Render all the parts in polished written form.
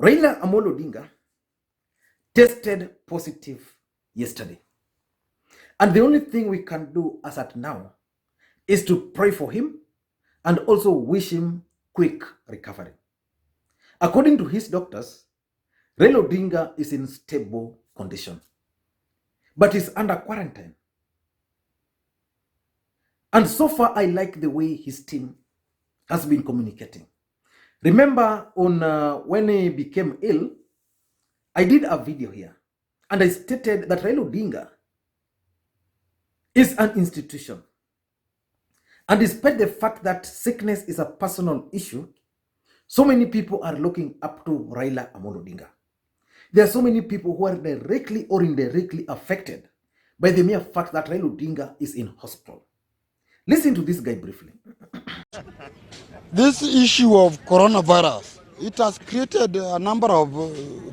Raila Odinga tested positive yesterday. And the only thing we can do as at now is to pray for him and also wish him quick recovery. According to his doctors, Raila Odinga is in stable condition, but is under quarantine. And so far, I like the way his team has been communicating. Remember, when he became ill, I did a video here, and I stated that Raila Odinga is an institution. And despite the fact that sickness is a personal issue, so many people are looking up to Raila Odinga. There are so many people who are directly or indirectly affected by the mere fact that Raila Odinga is in hospital. Listen to this guy briefly. This issue of coronavirus, it has created a number of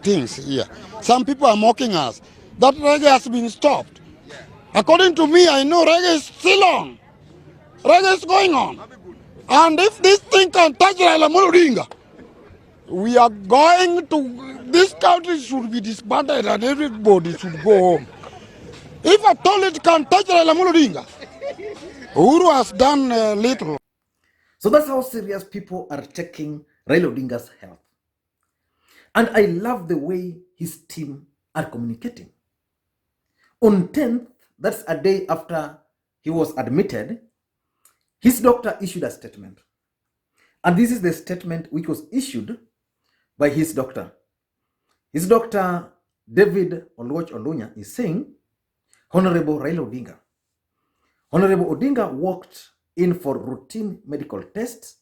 things here. Some people are mocking us that reggae has been stopped. According to me, I know reggae is still on. Reggae is going on. And if this thing can touch Raila Odinga, we are going to, this country should be disbanded and everybody should go home. If at all it can touch Raila Odinga, Uhuru has done little. So that's how serious people are taking Raila Odinga's health. And I love the way his team are communicating. On 10th, that's a day after he was admitted, his doctor issued a statement. And this is the statement which was issued by his doctor. His doctor, David Oluoch Olunya, is saying, Honorable Raila Odinga. Honorable Odinga walked in for routine medical tests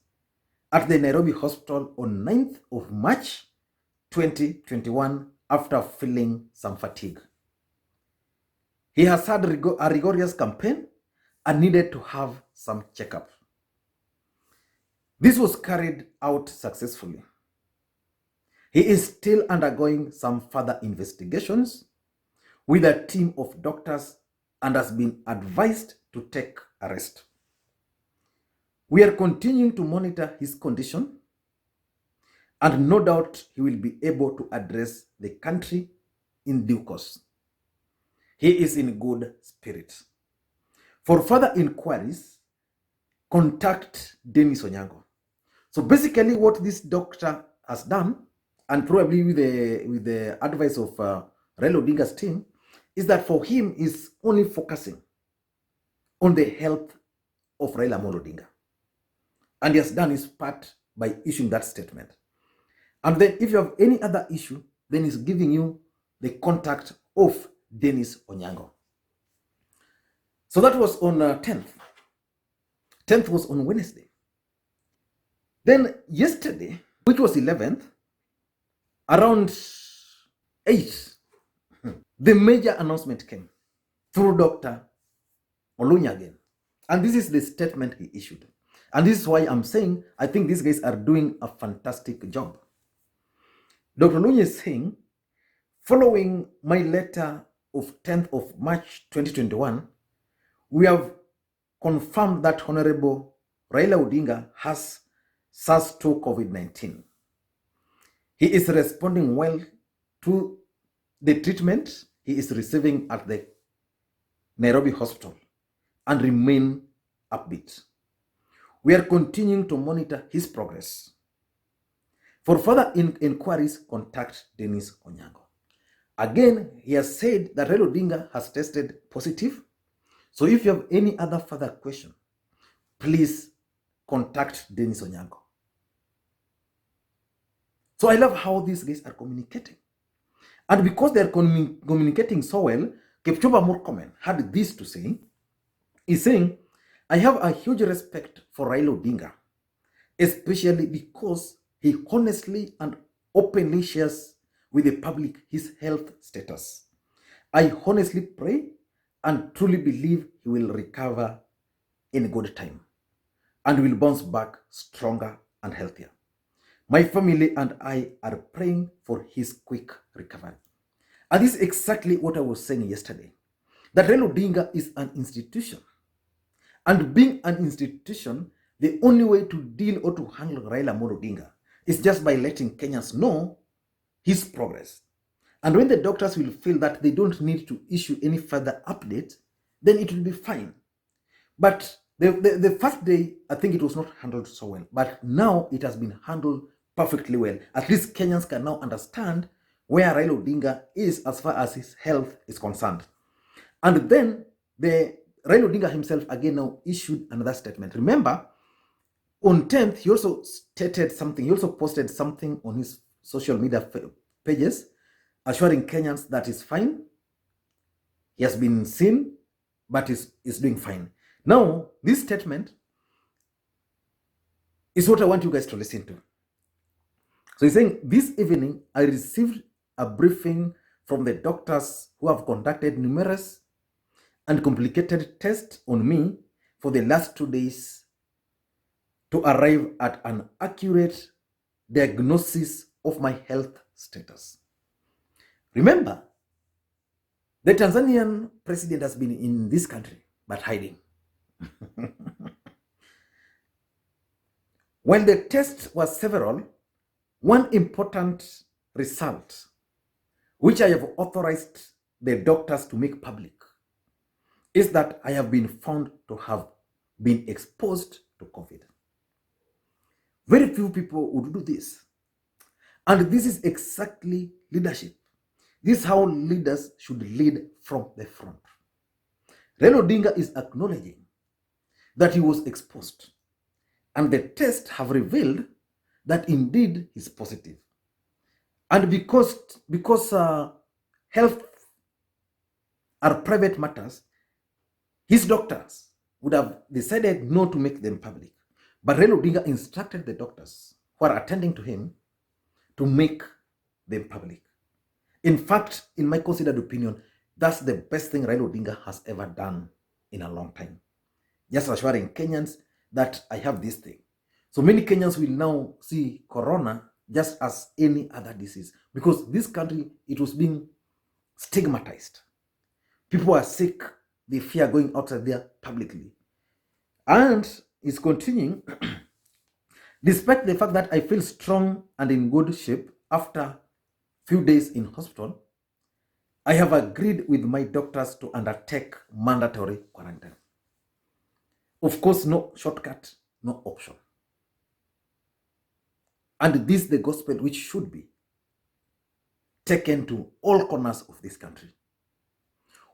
at the Nairobi Hospital on 9th of March 2021 after feeling some fatigue. He has had a rigorous campaign and needed to have some checkup. This was carried out successfully. He is still undergoing some further investigations with a team of doctors and has been advised to take a rest. We are continuing to monitor his condition, and no doubt he will be able to address the country in due course. He is in good spirits. For further inquiries, contact Dennis Onyango. So basically what this doctor has done, and probably with the advice of Raila Odinga's team, is that for him is only focusing on the health of Raila Odinga. And he has done his part by issuing that statement. And then if you have any other issue, then he's giving you the contact of Dennis Onyango. So that was on 10th. 10th was on Wednesday. Then yesterday, which was 11th, around 8, the major announcement came through Dr. Olunya again. And this is the statement he issued. And this is why I'm saying I think these guys are doing a fantastic job. Dr. Olunya is saying, following my letter of 10th of March 2021, we have confirmed that Honorable Raila Odinga has SARS-2 COVID19. He is responding well to the treatment he is receiving at the Nairobi Hospital and remain upbeat. We are continuing to monitor his progress. For further inquiries, contact Dennis Onyango. Again, he has said that Raila Odinga has tested positive. So if you have any other further question, please contact Dennis Onyango. So I love how these guys are communicating. And because they are communicating so well, Kipchumba Murkomen had this to say. He's saying, I have a huge respect for Raila Odinga, especially because he honestly and openly shares with the public his health status. I honestly pray and truly believe he will recover in good time and will bounce back stronger and healthier. My family and I are praying for his quick recovery. And this is exactly what I was saying yesterday, that Raila Odinga is an institution. And being an institution, the only way to deal or to handle Raila Odinga is just by letting Kenyans know his progress. And when the doctors will feel that they don't need to issue any further update, then it will be fine. But the first day, I think it was not handled so well. But now it has been handled perfectly well. At least Kenyans can now understand where Raila Odinga is as far as his health is concerned. And then Raila Odinga himself again now issued another statement. Remember, on 10th, he also stated something. He also posted something on his social media pages, assuring Kenyans that is fine. He has been seen, but is doing fine. Now, this statement is what I want you guys to listen to. So he's saying, this evening, I received a briefing from the doctors who have conducted numerous and complicated tests on me for the last 2 days to arrive at an accurate diagnosis of my health status. Remember, the Tanzanian president has been in this country, but hiding. When the tests were several, one important result, which I have authorized the doctors to make public, is that I have been found to have been exposed to COVID. Very few people would do this. And this is exactly leadership. This is how leaders should lead from the front. Raila Odinga is acknowledging that he was exposed, and the tests have revealed that indeed he's positive. And because health are private matters, his doctors would have decided not to make them public. But Raila Odinga instructed the doctors who are attending to him to make them public. In fact, in my considered opinion, that's the best thing Raila Odinga has ever done in a long time. Just assuring Kenyans that I have this thing. So many Kenyans will now see Corona just as any other disease, because this country, it was being stigmatized. People are sick, they fear going outside there publicly. And it's continuing, despite the fact that I feel strong and in good shape after few days in hospital, I have agreed with my doctors to undertake mandatory quarantine. Of course, no shortcut, no option. And this is the gospel which should be taken to all corners of this country.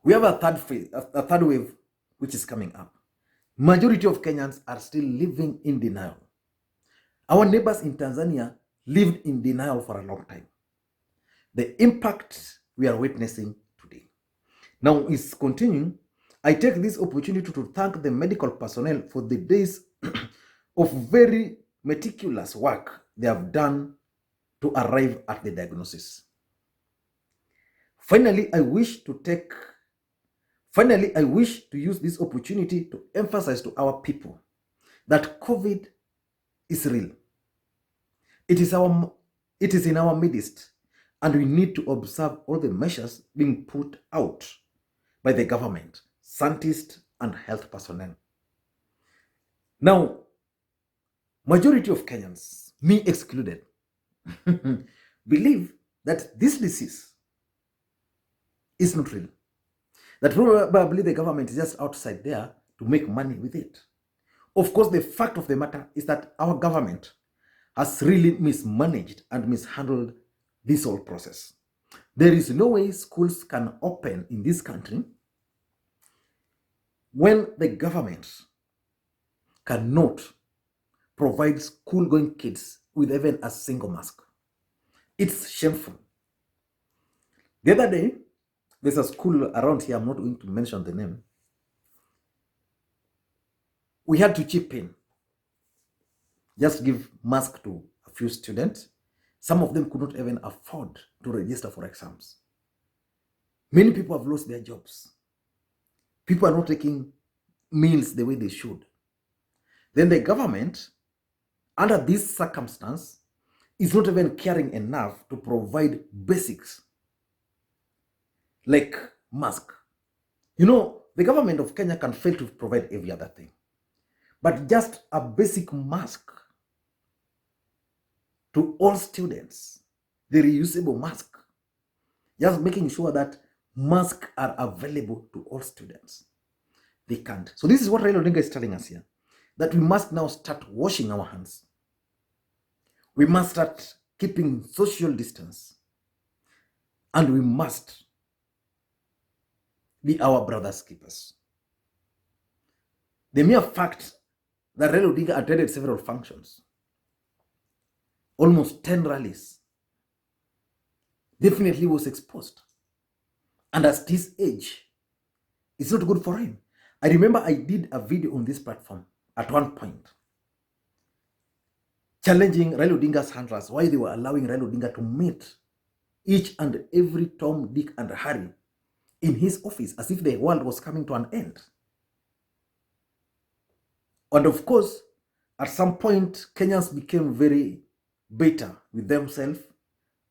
We have a third wave which is coming up. Majority of Kenyans are still living in denial. Our neighbors in Tanzania lived in denial for a long time. The impact we are witnessing today. Now is continuing. I take this opportunity to thank the medical personnel for the days of very meticulous work they have done to arrive at the diagnosis. Finally, I wish to use this opportunity to emphasize to our people that COVID is real. It is in our midst, and we need to observe all the measures being put out by the government, scientists, and health personnel. Now, majority of Kenyans, me excluded, believe that this disease is not real. That probably the government is just outside there to make money with it. Of course, the fact of the matter is that our government has really mismanaged and mishandled this whole process. There is no way schools can open in this country when the government cannot provide school-going kids with even a single mask. It's shameful. The other day, there's a school around here, I'm not going to mention the name. We had to chip in, just give mask to a few students. Some of them could not even afford to register for exams. Many people have lost their jobs. People are not taking meals the way they should. Then the government, under this circumstance, is not even caring enough to provide basics like mask. You know, the government of Kenya can fail to provide every other thing, but just a basic mask to all students the reusable mask, just making sure that masks are available to all students. They can't. So this is what Raila Odinga is telling us here, that we must now start washing our hands. We must start keeping social distance. And we must be our brother's keepers. The mere fact that Raila Odinga attended several functions, almost 10 rallies, definitely was exposed. And at his age, it's not good for him. I remember I did a video on this platform at one point, challenging Raila Odinga's handlers why they were allowing Raila Odinga to meet each and every Tom, Dick, and Harry in his office as if the world was coming to an end. And of course, at some point, Kenyans became very bitter with themselves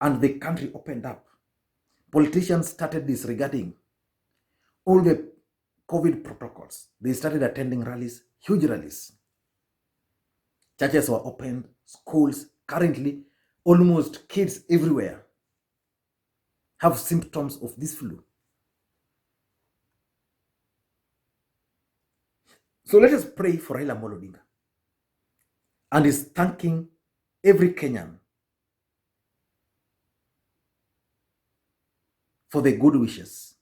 and the country opened up. Politicians started disregarding all the COVID protocols. They started attending rallies, huge rallies. Churches were opened, schools. Currently, almost kids everywhere have symptoms of this flu. So let us pray for Raila Odinga, and is thanking every Kenyan for the good wishes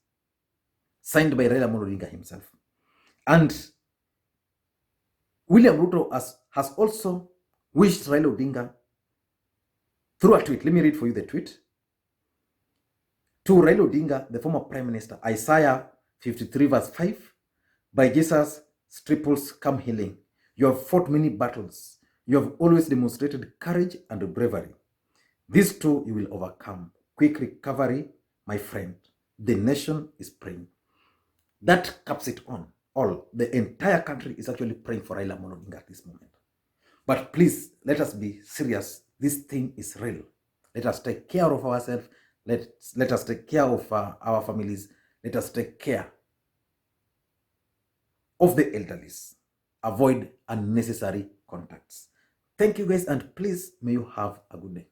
signed by Raila Odinga himself. And William Ruto has also wished Raila Odinga through a tweet. Let me read for you the tweet. To Raila Odinga, the former Prime Minister, Isaiah 53 verse 5, by Jesus' stripes come healing. You have fought many battles. You have always demonstrated courage and bravery. This too you will overcome. Quick recovery, my friend. The nation is praying. That caps it on. All. The entire country is actually praying for Raila Odinga at this moment. But please, let us be serious. This thing is real. Let us take care of ourselves. Let us take care of our families. Let us take care of the elderly. Avoid unnecessary contacts. Thank you guys, and please may you have a good day.